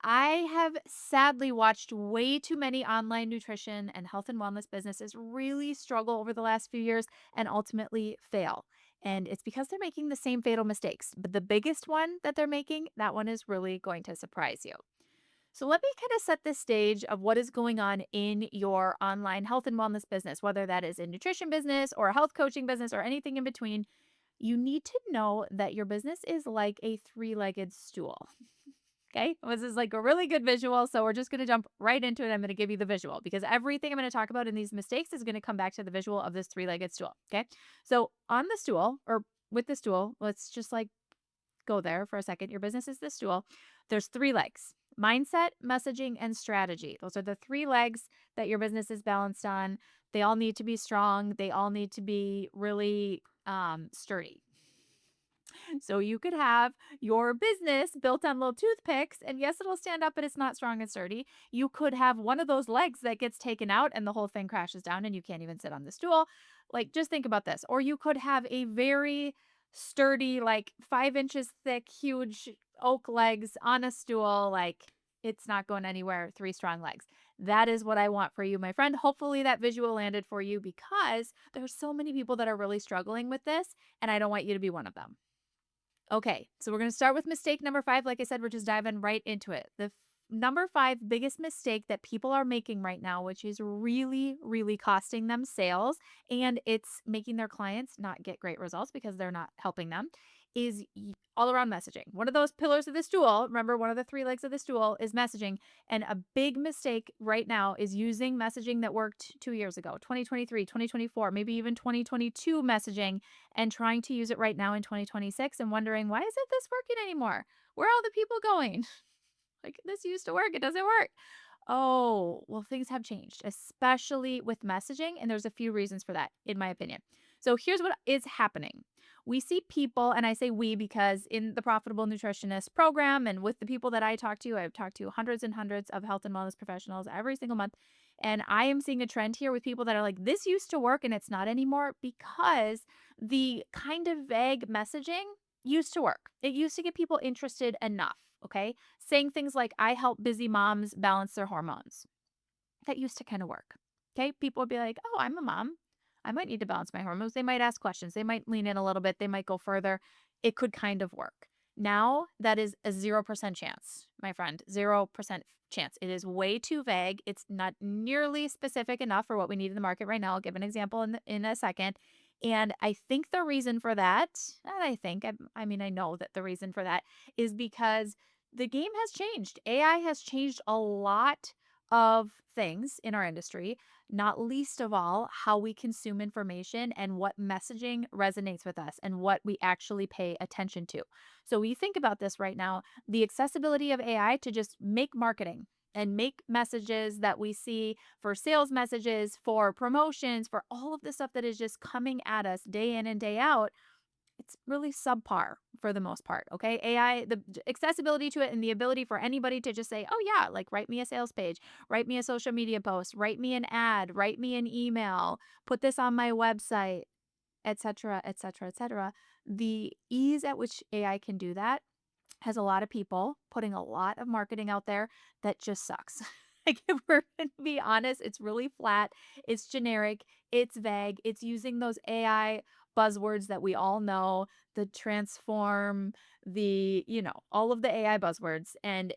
I have sadly watched way too many online nutrition and health and wellness businesses really struggle over the last few years and ultimately fail. And it's because they're making the same fatal mistakes. But the biggest one that they're making, that one is really going to surprise you. So let me kind of set the stage of what is going on in your online health and wellness business, whether that is a nutrition business or a health coaching business or anything in between. You need to know that your business is like a three-legged stool. Okay. This is like a really good visual. So we're just going to jump right into it. I'm going to give you the visual because everything I'm going to talk about in these mistakes is going to come back to the visual of this three-legged stool. Okay. So on the stool or with the stool, let's just like go there for a second. Your business is the stool. There's three legs: mindset, messaging, and strategy. Those are the three legs that your business is balanced on. They all need to be strong. They all need to be really sturdy. So you could have your business built on little toothpicks, and yes, it'll stand up, but it's not strong and sturdy. You could have one of those legs that gets taken out and the whole thing crashes down and you can't even sit on the stool. Like, just think about this. Or you could have a very sturdy, like 5 inches thick, huge oak legs on a stool. Like, it's not going anywhere. Three strong legs. That is what I want for you, my friend. Hopefully that visual landed for you because there's so many people that are really struggling with this, and I don't want you to be one of them. Okay, so we're going to start with mistake number 5. Like I said, we're just diving right into it. The number 5 biggest mistake that people are making right now, which is really, really costing them sales and it's making their clients not get great results because they're not helping them, is all around messaging. One of those pillars of the stool, remember, one of the three legs of the stool is messaging. And a big mistake right now is using messaging that worked 2 years ago, 2023, 2024, maybe even 2022 messaging, and trying to use it right now in 2026 and wondering, why isn't this working anymore? Where are all the people going? Like, this used to work, it doesn't work. Oh, well, things have changed, especially with messaging. And there's a few reasons for that, in my opinion. So here's what is happening. We see people, and I say we because in the Profitable Nutritionist program and with the people that I talk to, I've talked to hundreds and hundreds of health and wellness professionals every single month. And I am seeing a trend here with people that are like, this used to work and it's not anymore because the kind of vague messaging used to work. It used to get people interested enough. Okay. Saying things like, I help busy moms balance their hormones. That used to kind of work. Okay. People would be like, oh, I'm a mom. I might need to balance my hormones. They might ask questions. They might lean in a little bit. They might go further. It could kind of work. Now that is a 0% chance, my friend. 0% chance. It is way too vague. It's not nearly specific enough for what we need in the market right now. I'll give an example in a second. And I think the reason for that, not I mean, I know that the reason for that is because the game has changed. AI has changed a lot of things in our industry, not least of all how we consume information and what messaging resonates with us and what we actually pay attention to. So we think about this right now, the accessibility of AI to just make marketing and make messages that we see for sales messages, for promotions, for all of the stuff that is just coming at us day in and day out. It's really subpar for the most part. Okay. AI, the accessibility to it and the ability for anybody to just say, oh, yeah, like write me a sales page, write me a social media post, write me an ad, write me an email, put this on my website, etc., etc., etc. The ease at which AI can do that has a lot of people putting a lot of marketing out there that just sucks. Like, if we're going to be honest, it's really flat, it's generic, it's vague, it's using those AI buzzwords that we all know, the transform, all of the AI buzzwords. And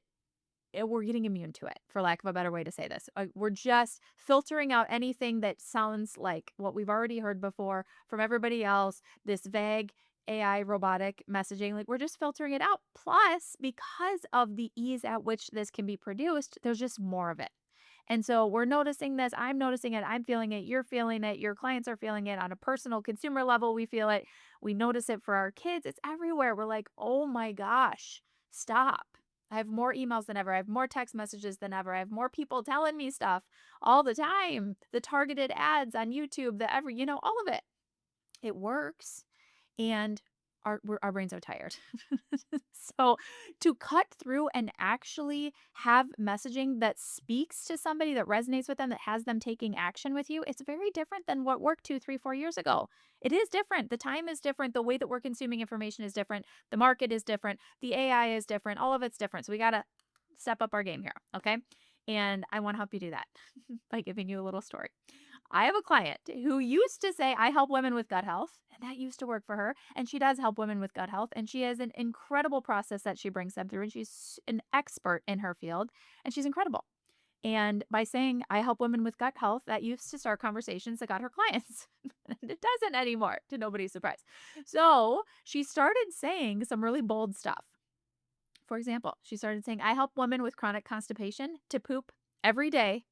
we're getting immune to it, for lack of a better way to say this. We're just filtering out anything that sounds like what we've already heard before from everybody else, this vague AI robotic messaging. Like, we're just filtering it out. Plus, because of the ease at which this can be produced, there's just more of it. And so we're noticing this. I'm noticing it. I'm feeling it. You're feeling it. Your clients are feeling it on a personal consumer level. We feel it. We notice it for our kids. It's everywhere. We're like, oh my gosh, stop. I have more emails than ever. I have more text messages than ever. I have more people telling me stuff all the time. The targeted ads on YouTube, all of it. It works. And our brains are tired. So to cut through and actually have messaging that speaks to somebody, that resonates with them, that has them taking action with you, it's very different than what worked 2, 3, 4 years ago. It is different. The time is different. The way that we're consuming information is different. The market is different. The AI is different. All of it's different. So we got to step up our game here. Okay. And I want to help you do that by giving you a little story. I have a client who used to say, I help women with gut health, and that used to work for her. And she does help women with gut health. And she has an incredible process that she brings them through. And she's an expert in her field, and she's incredible. And by saying, I help women with gut health, that used to start conversations that got her clients. And it doesn't anymore, to nobody's surprise. So she started saying some really bold stuff. For example, she started saying, I help women with chronic constipation to poop every day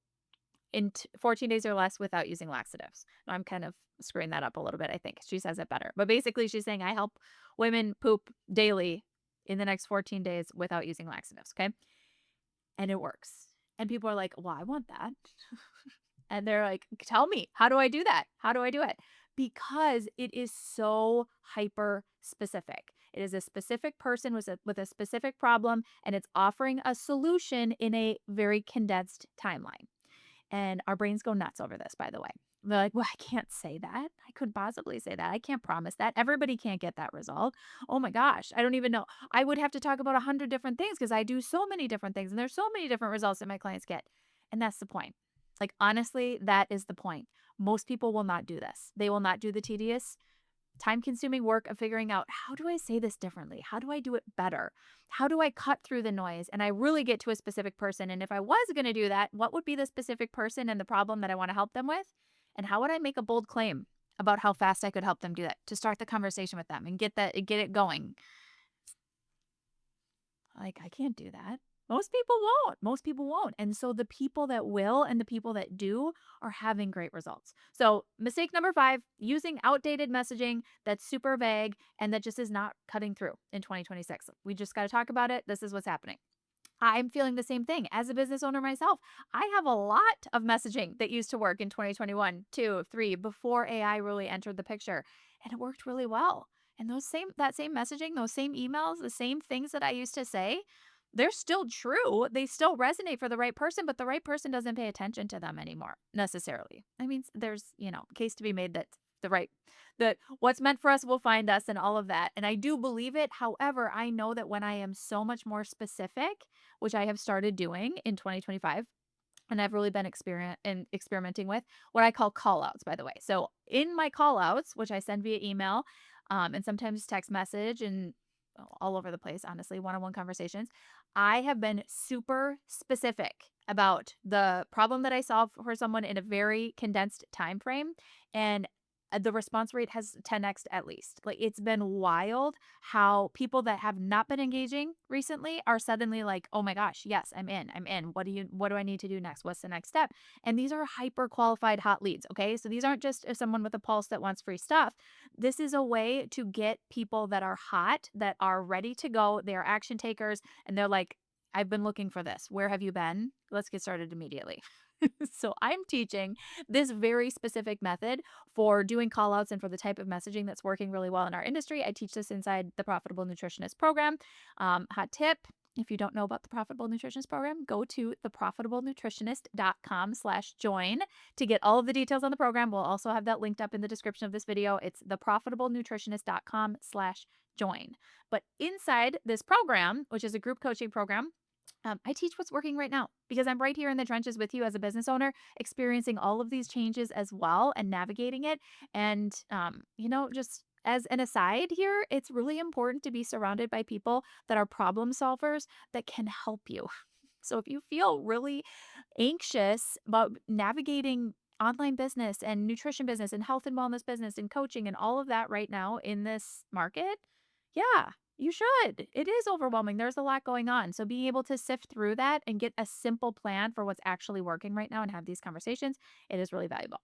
in 14 days or less without using laxatives. I'm kind of screwing that up a little bit, I think. She says it better. But basically, she's saying, I help women poop daily in the next 14 days without using laxatives. Okay. And it works. And people are like, well, I want that. And they're like, tell me, how do I do that? How do I do it? Because it is so hyper specific. It is a specific person with a specific problem, and it's offering a solution in a very condensed timeline. And our brains go nuts over this, by the way. They're like, well, I can't say that. I couldn't possibly say that. I can't promise that. Everybody can't get that result. Oh my gosh. I don't even know. I would have to talk about 100 different things because I do so many different things and there's so many different results that my clients get. And that's the point. Like, honestly, that is the point. Most people will not do this. They will not do the tedious, time-consuming work of figuring out, how do I say this differently? How do I do it better? How do I cut through the noise and I really get to a specific person? And if I was going to do that, what would be the specific person and the problem that I want to help them with? And how would I make a bold claim about how fast I could help them do that to start the conversation with them and get it going? Like, I can't do that. Most people won't. Most people won't. And so the people that will and the people that do are having great results. So, mistake number 5, using outdated messaging that's super vague and that just is not cutting through in 2026. We just got to talk about it. This is what's happening. I'm feeling the same thing as a business owner myself. I have a lot of messaging that used to work in 2021, 2, 3, before AI really entered the picture, and it worked really well. And that same messaging, those same emails, the same things that I used to say, they're still true. They still resonate for the right person, but the right person doesn't pay attention to them anymore necessarily. I mean, there's, case to be made that the right that what's meant for us will find us and all of that. And I do believe it. However, I know that when I am so much more specific, which I have started doing in 2025, and I've really been experimenting with what I call call outs, by the way. So in my call outs, which I send via email, and sometimes text message and all over the place, honestly, one-on-one conversations, I have been super specific about the problem that I solve for someone in a very condensed time frame. And the response rate has 10x at least. Like, it's been wild how people that have not been engaging recently are suddenly like, "Oh my gosh, yes, I'm in. I'm in. What do I need to do next? What's the next step?" And these are hyper qualified hot leads, okay? So these aren't just someone with a pulse that wants free stuff. This is a way to get people that are hot, that are ready to go, they are action takers, and they're like, "I've been looking for this. Where have you been? Let's get started immediately." So I'm teaching this very specific method for doing call outs and for the type of messaging that's working really well in our industry. I teach this inside the Profitable Nutritionist program. Hot tip. If you don't know about the Profitable Nutritionist program, go to theprofitablenutritionist.com/join to get all of the details on the program. We'll also have that linked up in the description of this video. It's theprofitablenutritionist.com/join. But inside this program, which is a group coaching program, I teach what's working right now because I'm right here in the trenches with you as a business owner, experiencing all of these changes as well and navigating it. And, just as an aside here, it's really important to be surrounded by people that are problem solvers that can help you. So if you feel really anxious about navigating online business and nutrition business and health and wellness business and coaching and all of that right now in this market, yeah, you should. It is overwhelming. There's a lot going on. So being able to sift through that and get a simple plan for what's actually working right now and have these conversations, it is really valuable.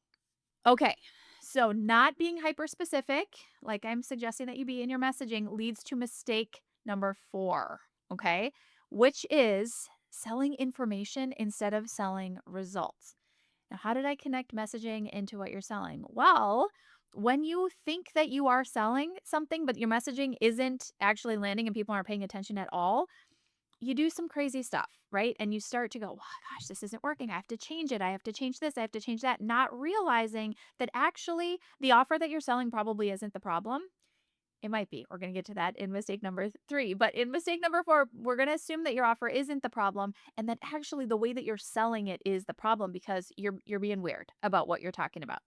Okay. So not being hyper specific, like I'm suggesting that you be in your messaging, leads to mistake number 4. Okay. Which is selling information instead of selling results. Now, how did I connect messaging into what you're selling? Well, when you think that you are selling something, but your messaging isn't actually landing and people aren't paying attention at all, you do some crazy stuff, right? And you start to go, oh, gosh, this isn't working. I have to change it. I have to change this. I have to change that. Not realizing that actually the offer that you're selling probably isn't the problem. It might be. We're going to get to that in mistake number 3. But in mistake number 4, we're going to assume that your offer isn't the problem and that actually the way that you're selling it is the problem because you're being weird about what you're talking about.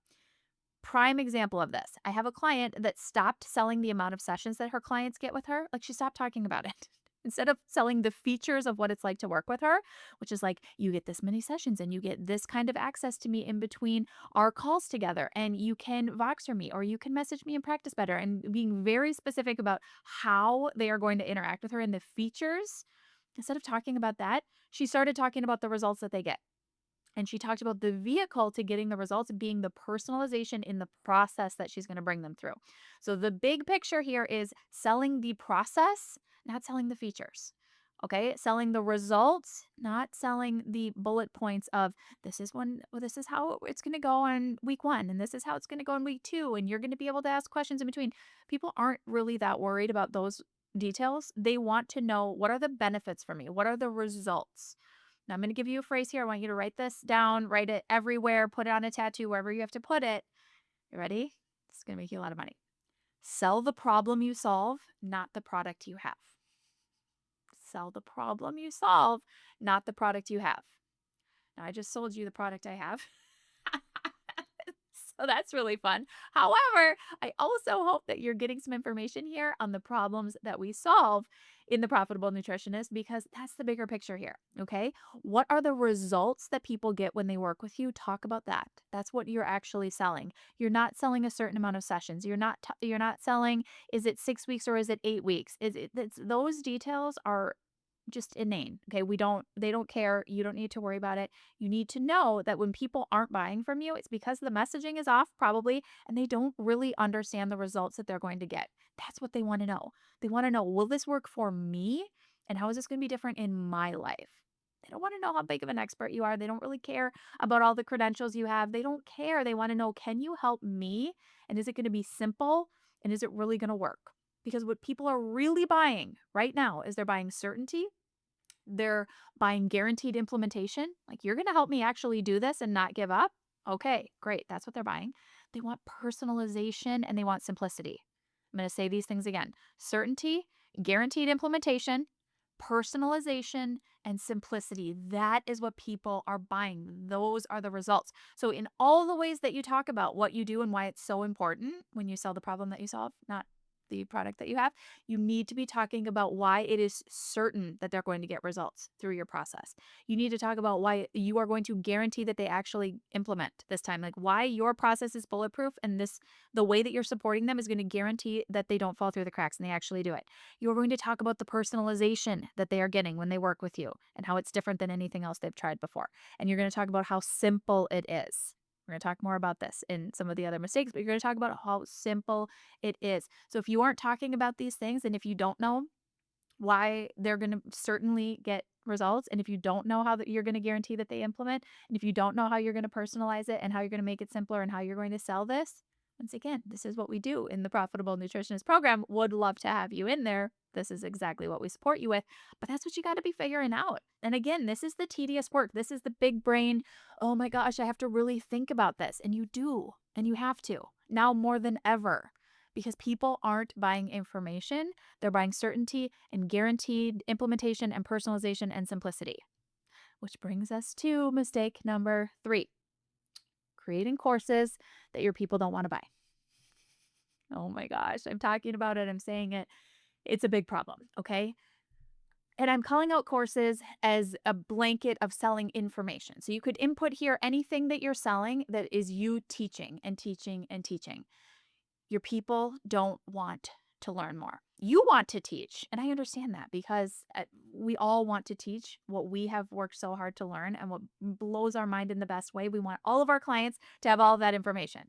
Prime example of this. I have a client that stopped selling the amount of sessions that her clients get with her. Like she stopped talking about it. Instead of selling the features of what it's like to work with her, which is like you get this many sessions and you get this kind of access to me in between our calls together and you can Voxer me or you can message me and practice better and being very specific about how they are going to interact with her and the features. Instead of talking about that, she started talking about the results that they get. And she talked about the vehicle to getting the results being the personalization in the process that she's going to bring them through. So the big picture here is selling the process, not selling the features. Okay, selling the results, not selling the bullet points of this is how it's going to go on week 1 and this is how it's going to go in week 2 and you're going to be able to ask questions in between. People aren't really that worried about those details. They want to know what are the benefits for me? What are the results? Now, I'm going to give you a phrase here. I want you to write this down, write it everywhere, put it on a tattoo, wherever you have to put it. You ready? It's going to make you a lot of money. Sell the problem you solve, not the product you have. Sell the problem you solve, not the product you have. Now, I just sold you the product I have. So that's really fun. However, I also hope that you're getting some information here on the problems that we solve in the Profitable Nutritionist because that's the bigger picture here. Okay. What are the results that people get when they work with you? Talk about that. That's what you're actually selling. You're not selling a certain amount of sessions. You're not selling, is it 6 weeks or is it 8 weeks? Those details are just inane. Okay. They don't care. You don't need to worry about it. You need to know that when people aren't buying from you, it's because the messaging is off, probably, and they don't really understand the results that they're going to get. That's what they want to know. They want to know, will this work for me? And how is this going to be different in my life? They don't want to know how big of an expert you are. They don't really care about all the credentials you have. They don't care. They want to know, can you help me? And is it going to be simple? And is it really going to work? Because what people are really buying right now is they're buying certainty. They're buying guaranteed implementation. Like, you're going to help me actually do this and not give up. Okay, great. That's what they're buying. They want personalization and they want simplicity. I'm going to say these things again: certainty, guaranteed implementation, personalization, and simplicity. That is what people are buying. Those are the results. So, in all the ways that you talk about what you do and why it's so important when you sell the problem that you solve, not the product that you have, you need to be talking about why it is certain that they're going to get results through your process. You need to talk about why you are going to guarantee that they actually implement this time, like why your process is bulletproof and the way that you're supporting them is going to guarantee that they don't fall through the cracks and they actually do it. You're going to talk about the personalization that they are getting when they work with you and how it's different than anything else they've tried before. And you're going to talk about how simple it is. We're going to talk more about this in some of the other mistakes, but you're going to talk about how simple it is. So if you aren't talking about these things and if you don't know why they're going to certainly get results, and if you don't know how that you're going to guarantee that they implement, and if you don't know how you're going to personalize it and how you're going to make it simpler and how you're going to sell this, once again, this is what we do in the Profitable Nutritionist program. Would love to have you in there. This is exactly what we support you with, but that's what you got to be figuring out. And again, this is the tedious work. This is the big brain. Oh my gosh, I have to really think about this. And you do, and you have to now more than ever because people aren't buying information. They're buying certainty and guaranteed implementation and personalization and simplicity. Which brings us to mistake number 3: creating courses that your people don't want to buy. Oh my gosh, I'm talking about it. I'm saying it. It's a big problem. Okay. And I'm calling out courses as a blanket of selling information. So you could input here anything that you're selling that is you teaching and teaching and teaching. Your people don't want to learn more. You want to teach. And I understand that because we all want to teach what we have worked so hard to learn and what blows our mind in the best way. We want all of our clients to have all of that information.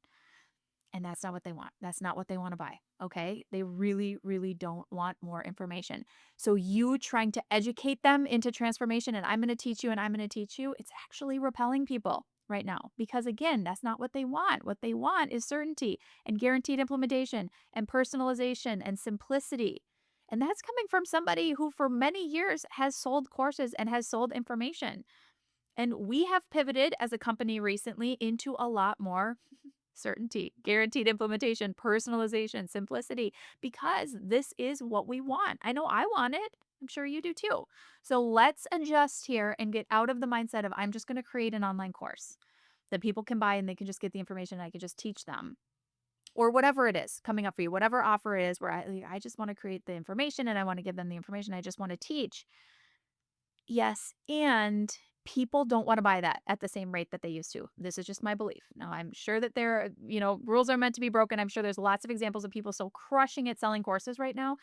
And that's not what they want. That's not what they want to buy. Okay. They really, really don't want more information. So you trying to educate them into transformation and I'm going to teach you and I'm going to teach you, it's actually repelling people right now because again, that's not what they want. What they want is certainty and guaranteed implementation and personalization and simplicity. And that's coming from somebody who for many years has sold courses and has sold information. And we have pivoted as a company recently into a lot more certainty, guaranteed implementation, personalization, simplicity, because this is what we want. I know I want it. I'm sure you do too. So let's adjust here and get out of the mindset of I'm just going to create an online course that people can buy and they can just get the information and I can just teach them or whatever it is coming up for you, whatever offer it is where I just want to create the information and I want to give them the information. I just want to teach. Yes, and people don't wanna buy that at the same rate that they used to. This is just my belief. Now, I'm sure that rules are meant to be broken. I'm sure there's lots of examples of people still crushing it selling courses right now,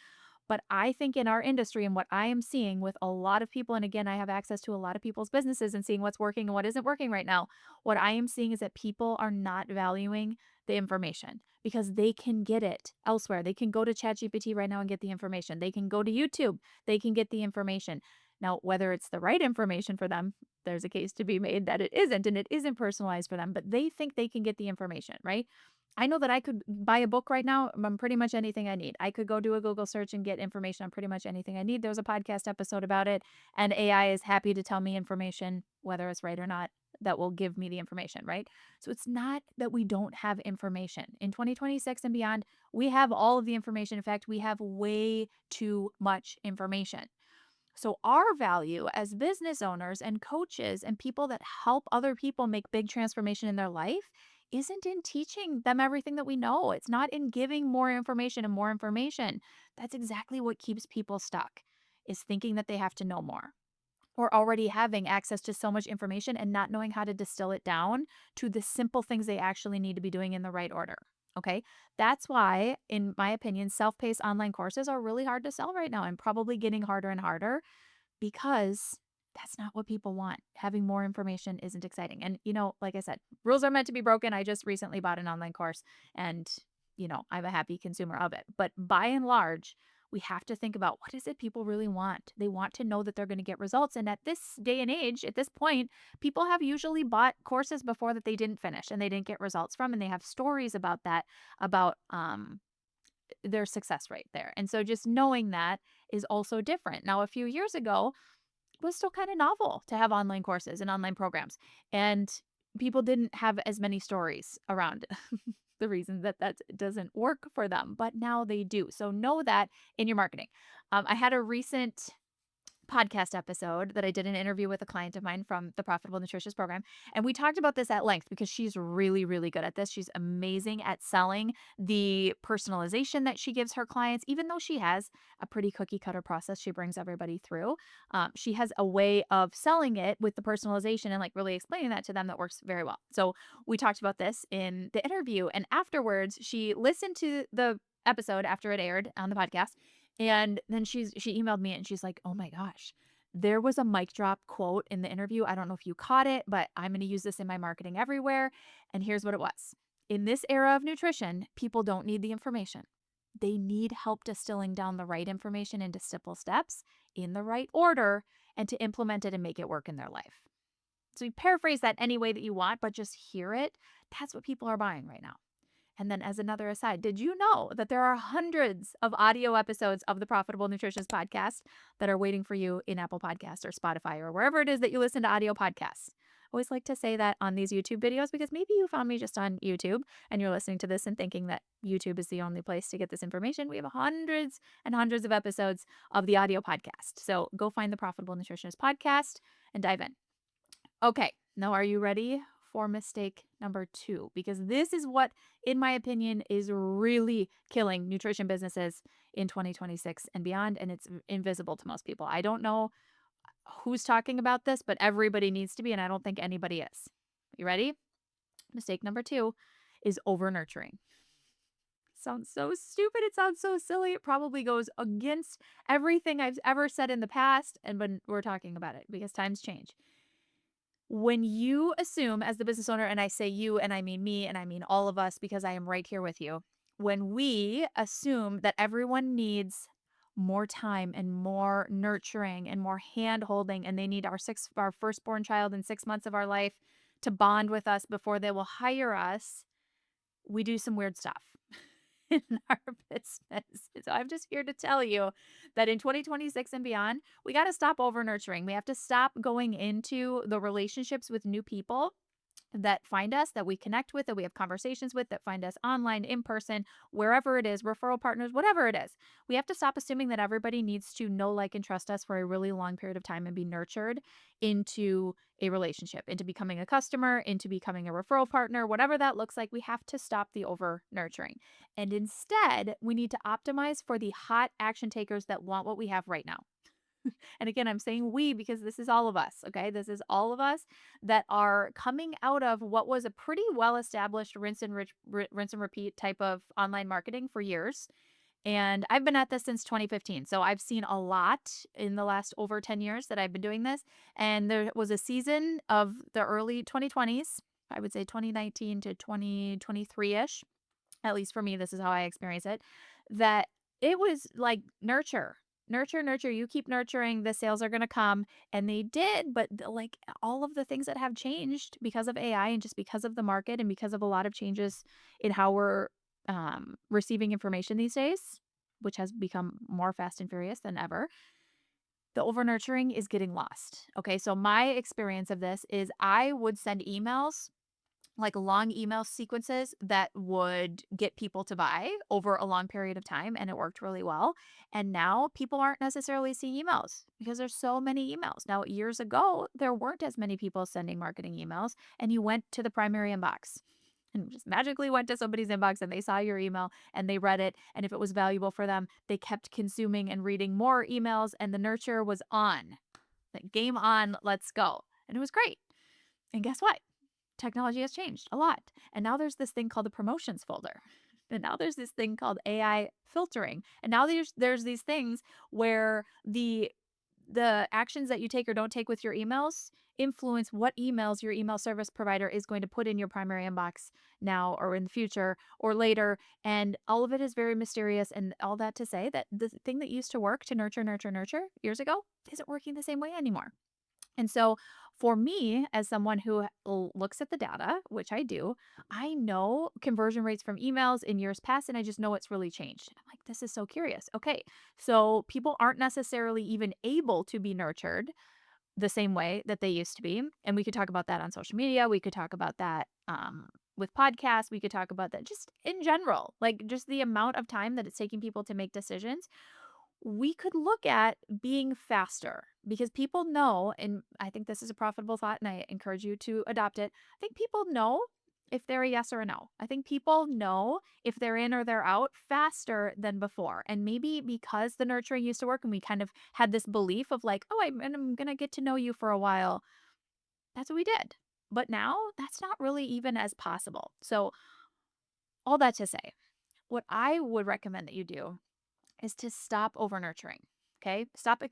but I think in our industry and what I am seeing with a lot of people, and again, I have access to a lot of people's businesses and seeing what's working and what isn't working right now. What I am seeing is that people are not valuing the information because they can get it elsewhere. They can go to ChatGPT right now and get the information. They can go to YouTube. They can get the information. Now, whether it's the right information for them, there's a case to be made that it isn't and it isn't personalized for them, but they think they can get the information, right? I know that I could buy a book right now on pretty much anything I need. I could go do a Google search and get information on pretty much anything I need. There's a podcast episode about it, and AI is happy to tell me information, whether it's right or not, that will give me the information, right? So it's not that we don't have information. In 2026 and beyond, we have all of the information. In fact, we have way too much information. So, our value as business owners and coaches and people that help other people make big transformation in their life isn't in teaching them everything that we know. It's not in giving more information and more information. That's exactly what keeps people stuck, is thinking that they have to know more or already having access to so much information and not knowing how to distill it down to the simple things they actually need to be doing in the right order. Okay. That's why, in my opinion, self paced online courses are really hard to sell right now and probably getting harder and harder because that's not what people want. Having more information isn't exciting. And, like I said, rules are meant to be broken. I just recently bought an online course and, I'm a happy consumer of it. But by and large, we have to think about what is it people really want? They want to know that they're going to get results. And at this day and age, at this point, people have usually bought courses before that they didn't finish and they didn't get results from. And they have stories about that, about their success rate there. And so just knowing that is also different. Now, a few years ago, was still kind of novel to have online courses and online programs. And people didn't have as many stories around the reason that that doesn't work for them, but now they do. So know that in your marketing. I had a recent podcast episode that I did an interview with a client of mine from the Profitable Nutritionist program. And we talked about this at length because she's really, really good at this. She's amazing at selling the personalization that she gives her clients, even though she has a pretty cookie cutter process she brings everybody through. She has a way of selling it with the personalization and like really explaining that to them that works very well. So we talked about this in the interview. And afterwards, she listened to the episode after it aired on the podcast and then she emailed me and she's like, "Oh my gosh, there was a mic drop quote in the interview. I don't know if you caught it, but I'm going to use this in my marketing everywhere." And here's what it was. In this era of nutrition, people don't need the information. They need help distilling down the right information into simple steps in the right order and to implement it and make it work in their life. So you paraphrase that any way that you want, but just hear it. That's what people are buying right now. And then, as another aside, did you know that there are hundreds of audio episodes of the Profitable Nutritionist Podcast that are waiting for you in Apple Podcasts or Spotify or wherever it is that you listen to audio podcasts? I always like to say that on these YouTube videos because maybe you found me just on YouTube and you're listening to this and thinking that YouTube is the only place to get this information. We have hundreds and hundreds of episodes of the audio podcast. So go find the Profitable Nutritionist Podcast and dive in. Okay, now are you ready for mistake number 2? Because this is what, in my opinion, is really killing nutrition businesses in 2026 and beyond, and it's invisible to most people. I don't know who's talking about this, but everybody needs to be, and I don't think anybody is. You ready? Mistake number 2 is over nurturing. Sounds so stupid. It sounds so silly. It probably goes against everything I've ever said in the past, and when we're talking about it because times change. When you assume as the business owner, and I say you and I mean me and I mean all of us because I am right here with you, when we assume that everyone needs more time and more nurturing and more hand holding and they need our firstborn child in 6 months of our life to bond with us before they will hire us, we do some weird stuff in our business. So I'm just here to tell you that in 2026 and beyond, we got to stop over nurturing. We have to stop going into the relationships with new people that find us, that we connect with, that we have conversations with, that find us online, in person, wherever it is, referral partners, whatever it is. We have to stop assuming that everybody needs to know, like, and trust us for a really long period of time and be nurtured into a relationship, into becoming a customer, into becoming a referral partner, whatever that looks like. We have to stop the over nurturing. And instead, we need to optimize for the hot action takers that want what we have right now. And again, I'm saying we because this is all of us, okay? This is all of us that are coming out of what was a pretty well established rinse and repeat type of online marketing for years. And I've been at this since 2015. So I've seen a lot in the last over 10 years that I've been doing this. And there was a season of the early 2020s, I would say 2019 to 2023 ish, at least for me, this is how I experience it, that it was like nurture, nurture, nurture. You keep nurturing, the sales are going to come. And they did. But like all of the things that have changed because of AI and just because of the market and because of a lot of changes in how we're receiving information these days, which has become more fast and furious than ever, the over nurturing is getting lost. Okay. So my experience of this is I would send emails, like long email sequences that would get people to buy over a long period of time, and it worked really well. And now people aren't necessarily seeing emails because there's so many emails. Now, years ago, there weren't as many people sending marketing emails, and you went to the primary inbox and just magically went to somebody's inbox and they saw your email and they read it. And if it was valuable for them, they kept consuming and reading more emails, and the nurture was on. Like, game on, let's go. And it was great. And guess what? Technology has changed a lot. And now there's this thing called the promotions folder. And now there's this thing called AI filtering. And now there's these things where the actions that you take or don't take with your emails influence what emails your email service provider is going to put in your primary inbox now or in the future or later. And all of it is very mysterious. And all that to say that the thing that used to work to nurture, nurture, nurture years ago isn't working the same way anymore. And so, for me, as someone who looks at the data, which I do, I know conversion rates from emails in years past, and I just know it's really changed. I'm like, this is so curious. Okay, so people aren't necessarily even able to be nurtured the same way that they used to be. And we could talk about that on social media. We could talk about that with podcasts. We could talk about that just in general, like just the amount of time that it's taking people to make decisions. We could look at being faster because people know, and I think this is a profitable thought and I encourage you to adopt it. I think people know if they're a yes or a no. I think people know if they're in or they're out faster than before. And maybe because the nurturing used to work and we kind of had this belief of like, oh, I'm going to get to know you for a while. That's what we did. But now that's not really even as possible. So, all that to say, what I would recommend that you do is to stop over nurturing. Okay. Stop.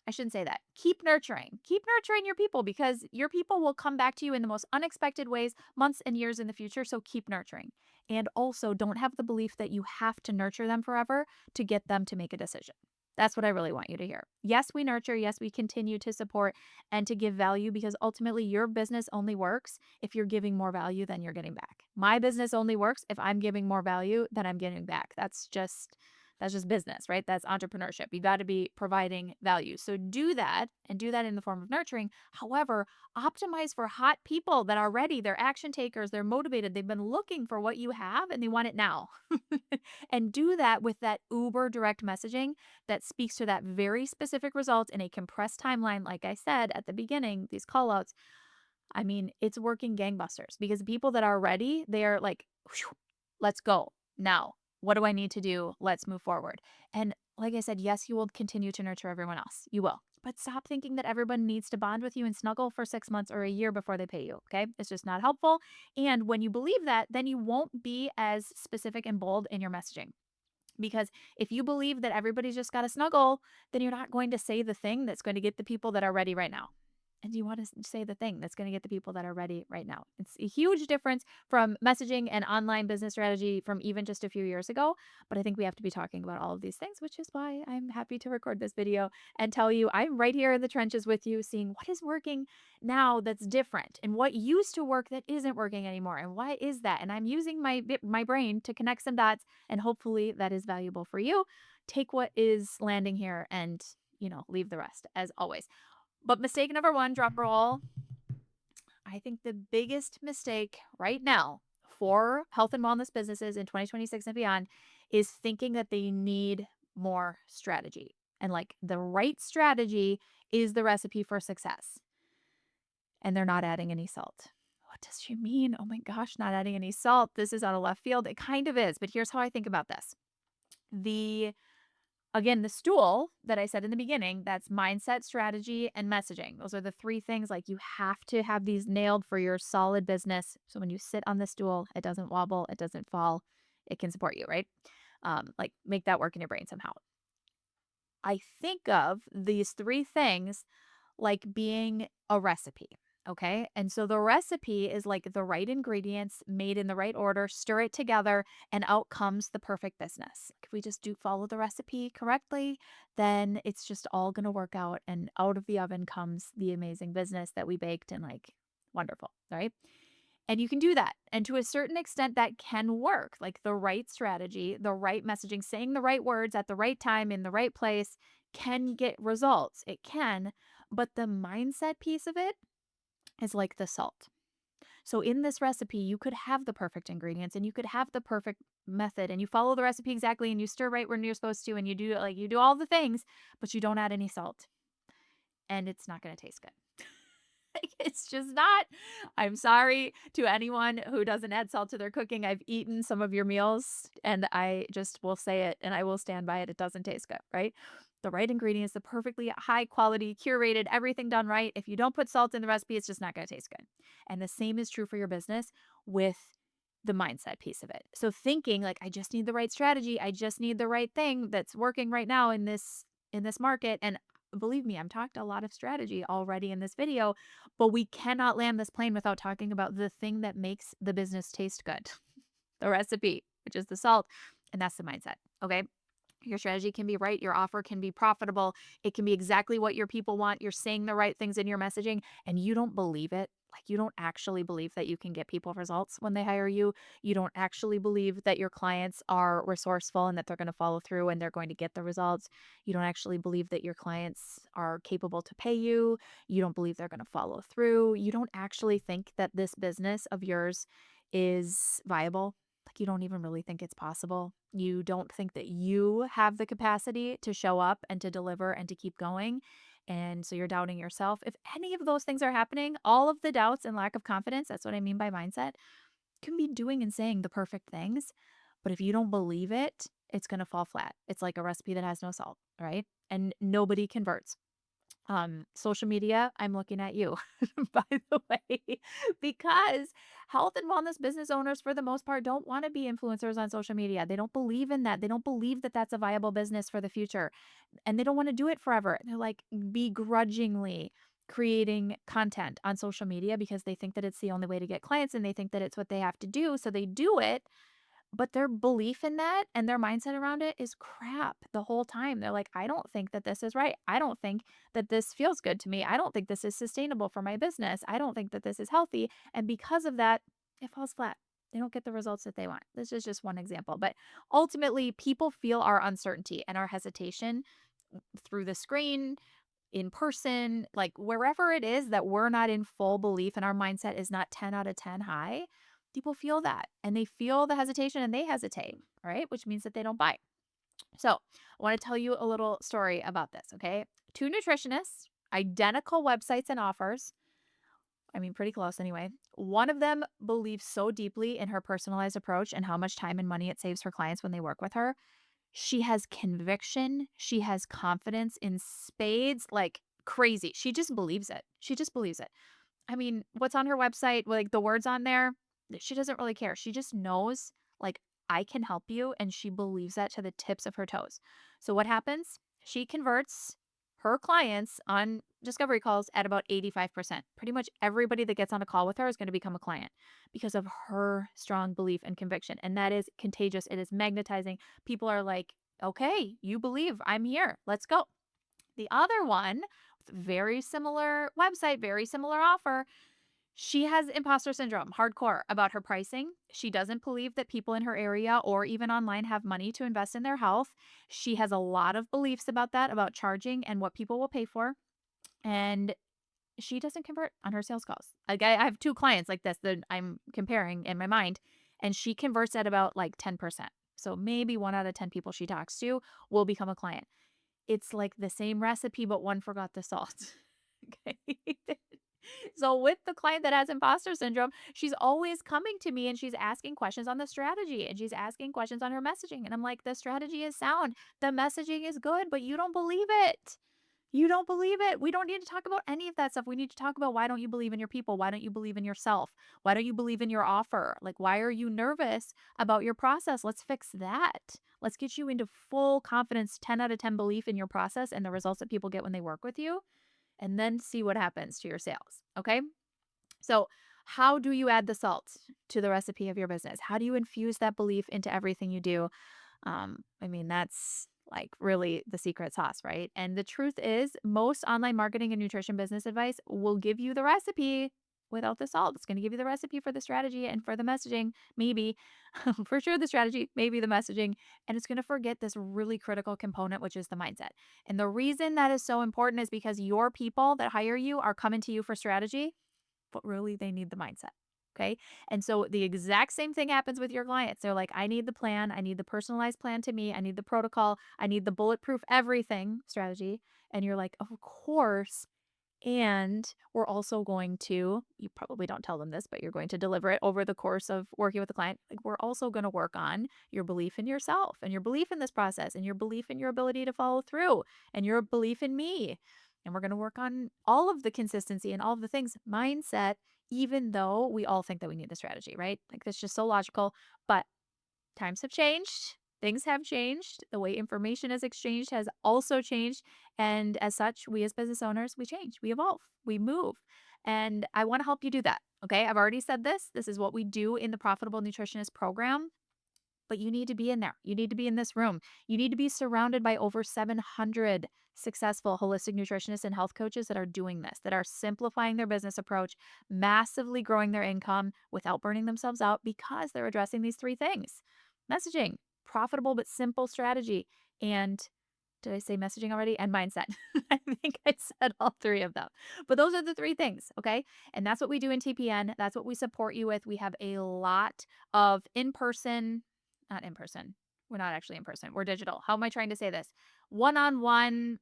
I shouldn't say that. Keep nurturing. Keep nurturing your people because your people will come back to you in the most unexpected ways, months and years in the future. So keep nurturing. And also don't have the belief that you have to nurture them forever to get them to make a decision. That's what I really want you to hear. Yes, we nurture. Yes, we continue to support and to give value because ultimately your business only works if you're giving more value than you're getting back. My business only works if I'm giving more value than I'm getting back. That's just business, right? That's entrepreneurship. You got to be providing value. So do that and do that in the form of nurturing. However, optimize for hot people that are ready. They're action takers. They're motivated. They've been looking for what you have and they want it now. And do that with that uber direct messaging that speaks to that very specific result in a compressed timeline. Like I said at the beginning, these call outs, I mean, it's working gangbusters because people that are ready, they are like, "Whew, let's go now. What do I need to do? Let's move forward." And like I said, yes, you will continue to nurture everyone else. You will. But stop thinking that everyone needs to bond with you and snuggle for 6 months or a year before they pay you. Okay. It's just not helpful. And when you believe that, then you won't be as specific and bold in your messaging. Because if you believe that everybody's just got to snuggle, then you're not going to say the thing that's going to get the people that are ready right now. And you want to say the thing that's going to get the people that are ready right now. It's a huge difference from messaging and online business strategy from even just a few years ago. But I think we have to be talking about all of these things, which is why I'm happy to record this video and tell you I'm right here in the trenches with you, seeing what is working now that's different and what used to work that isn't working anymore. And why is that? And I'm using my brain to connect some dots, and hopefully that is valuable for you. Take what is landing here and, leave the rest as always. But mistake number one, drop roll. I think the biggest mistake right now for health and wellness businesses in 2026 and beyond is thinking that they need more strategy. And like the right strategy is the recipe for success. And they're not adding any salt. What does she mean? Oh my gosh, not adding any salt. This is out of left field. It kind of is, but here's how I think about this. The Again, the stool that I said in the beginning, that's mindset, strategy, and messaging. Those are the three things like you have to have these nailed for your solid business. So when you sit on the stool, it doesn't wobble, it doesn't fall, it can support you, right? Like make that work in your brain somehow. I think of these three things like being a recipe. Okay. And so the recipe is like the right ingredients made in the right order, stir it together, and out comes the perfect business. If we just do follow the recipe correctly, then it's just all going to work out. And out of the oven comes the amazing business that we baked and like wonderful. Right. And you can do that. And to a certain extent, that can work like the right strategy, the right messaging, saying the right words at the right time in the right place can get results. It can. But the mindset piece of it is like the salt. So in this recipe, you could have the perfect ingredients and you could have the perfect method and you follow the recipe exactly and you stir right when you're supposed to and you do all the things, but you don't add any salt and it's not going to taste good. Like, it's just not. I'm sorry to anyone who doesn't add salt to their cooking. I've eaten some of your meals and I just will say it and I will stand by it. It doesn't taste good, right? The right ingredients, the perfectly high quality, curated, everything done right. If you don't put salt in the recipe, it's just not going to taste good. And the same is true for your business with the mindset piece of it. So thinking like I just need the right strategy, I just need the right thing that's working right now in this market and believe me, I'm talked a lot of strategy already in this video, but we cannot land this plane without talking about the thing that makes the business taste good, the recipe, which is the salt. And that's the mindset. Okay. Your strategy can be right. Your offer can be profitable. It can be exactly what your people want. You're saying the right things in your messaging and you don't believe it. Like you don't actually believe that you can get people results when they hire you. You don't actually believe that your clients are resourceful and that they're going to follow through and they're going to get the results. You don't actually believe that your clients are capable to pay you. You don't believe they're going to follow through. You don't actually think that this business of yours is viable. Like you don't even really think it's possible. You don't think that you have the capacity to show up and to deliver and to keep going. And so you're doubting yourself. If any of those things are happening, all of the doubts and lack of confidence, that's what I mean by mindset, can be doing and saying the perfect things. But if you don't believe it, it's going to fall flat. It's like a recipe that has no salt, right? And nobody converts. Social media, I'm looking at you, by the way, because health and wellness business owners, for the most part, don't want to be influencers on social media. They don't believe in that. They don't believe that that's a viable business for the future and they don't want to do it forever. They're like begrudgingly creating content on social media because they think that it's the only way to get clients and they think that it's what they have to do. So they do it but their belief in that and their mindset around it is crap the whole time. They're like, I don't think that this is right. I don't think that this feels good to me. I don't think this is sustainable for my business. I don't think that this is healthy. And because of that, it falls flat. They don't get the results that they want. This is just one example. But ultimately, people feel our uncertainty and our hesitation through the screen, in person, like wherever it is that we're not in full belief and our mindset is not 10 out of 10 high, people feel that and they feel the hesitation and they hesitate, right? Which means that they don't buy. So I want to tell you a little story about this, okay? Two nutritionists, identical websites and offers. I mean, pretty close anyway. One of them believes so deeply in her personalized approach and how much time and money it saves her clients when they work with her. She has conviction. She has confidence in spades, like crazy. She just believes it. She just believes it. I mean, what's on her website, like the words on there, she doesn't really care. She just knows, like, I can help you. And she believes that to the tips of her toes. So what happens? She converts her clients on discovery calls at about 85%. Pretty much everybody that gets on a call with her is going to become a client because of her strong belief and conviction. And that is contagious. It is magnetizing. People are like, okay, you believe, I'm here. Let's go. The other one, very similar website, very similar offer. She has imposter syndrome, hardcore, about her pricing. She doesn't believe that people in her area or even online have money to invest in their health. She has a lot of beliefs about that, about charging and what people will pay for. And she doesn't convert on her sales calls. Like I have two clients like this that I'm comparing in my mind, and she converts at about like 10%. So maybe 1 out of 10 people she talks to will become a client. It's like the same recipe, but one forgot the salt. Okay. So with the client that has imposter syndrome, she's always coming to me and she's asking questions on the strategy and she's asking questions on her messaging. And I'm like, the strategy is sound. The messaging is good, but you don't believe it. You don't believe it. We don't need to talk about any of that stuff. We need to talk about why don't you believe in your people? Why don't you believe in yourself? Why don't you believe in your offer? Like, why are you nervous about your process? Let's fix that. Let's get you into full confidence, 10 out of 10 belief in your process and the results that people get when they work with you, and then see what happens to your sales. Okay. So, how do you add the salt to the recipe of your business? How do you infuse that belief into everything you do? I mean, that's like really the secret sauce, right? And the truth is, most online marketing and nutrition business advice will give you the recipe without the salt. It's going to give you the recipe for the strategy and for the messaging, maybe for sure the strategy, maybe the messaging, and it's going to forget this really critical component, which is the mindset. And the reason that is so important is because your people that hire you are coming to you for strategy, but really they need the mindset. Okay. And so the exact same thing happens with your clients. They're like, I need the plan. I need the personalized plan to me. I need the protocol. I need the bulletproof everything strategy. And you're like, of course. And we're also going to, you probably don't tell them this, but you're going to deliver it over the course of working with the client. Like, we're also going to work on your belief in yourself and your belief in this process and your belief in your ability to follow through and your belief in me. And we're going to work on all of the consistency and all of the things, mindset, even though we all think that we need the strategy, right? Like, that's just so logical. But times have changed. Things have changed. The way information is exchanged has also changed. And as such, we as business owners, we change, we evolve, we move. And I want to help you do that. Okay. I've already said this. This is what we do in the Profitable Nutritionist program. But you need to be in there. You need to be in this room. You need to be surrounded by over 700 successful holistic nutritionists and health coaches that are doing this, that are simplifying their business approach, massively growing their income without burning themselves out because they're addressing these three things: messaging, profitable but simple strategy, and did I say messaging already? And mindset. I think I said all three of them. But those are the three things, okay? And that's what we do in TPN. That's what we support you with. We have a lot of in person, not in person. We're not actually in person. We're digital. How am I trying to say this? One on one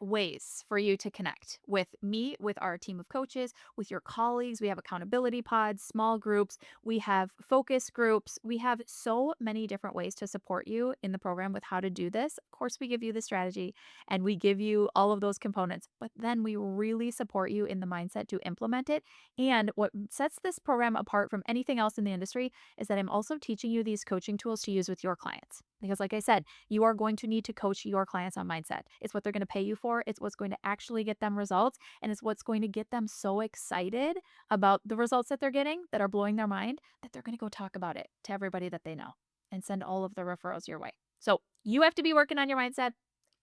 ways for you to connect with me, with our team of coaches, with your colleagues. We have accountability pods, small groups, we have focus groups. We have so many different ways to support you in the program with how to do this. Of course, we give you the strategy and we give you all of those components, but then we really support you in the mindset to implement it. And what sets this program apart from anything else in the industry is that I'm also teaching you these coaching tools to use with your clients. Because, like I said, you are going to need to coach your clients on mindset. It's what they're going to pay you for. It's what's going to actually get them results. And it's what's going to get them so excited about the results that they're getting that are blowing their mind that they're going to go talk about it to everybody that they know and send all of the referrals your way. So you have to be working on your mindset.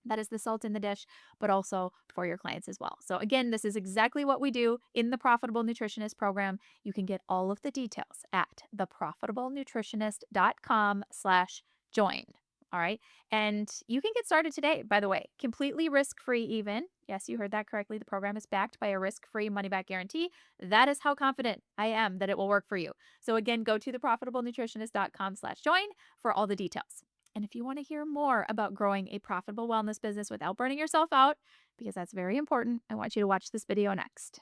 That is the salt in the dish, but also for your clients as well. So again, this is exactly what we do in the Profitable Nutritionist program. You can get all of the details at theprofitablenutritionist.com/join. All right. And you can get started today, by the way, completely risk-free even. Yes, you heard that correctly. The program is backed by a risk-free money-back guarantee. That is how confident I am that it will work for you. So again, go to theprofitablenutritionist.com/join for all the details. And if you want to hear more about growing a profitable wellness business without burning yourself out, because that's very important, I want you to watch this video next.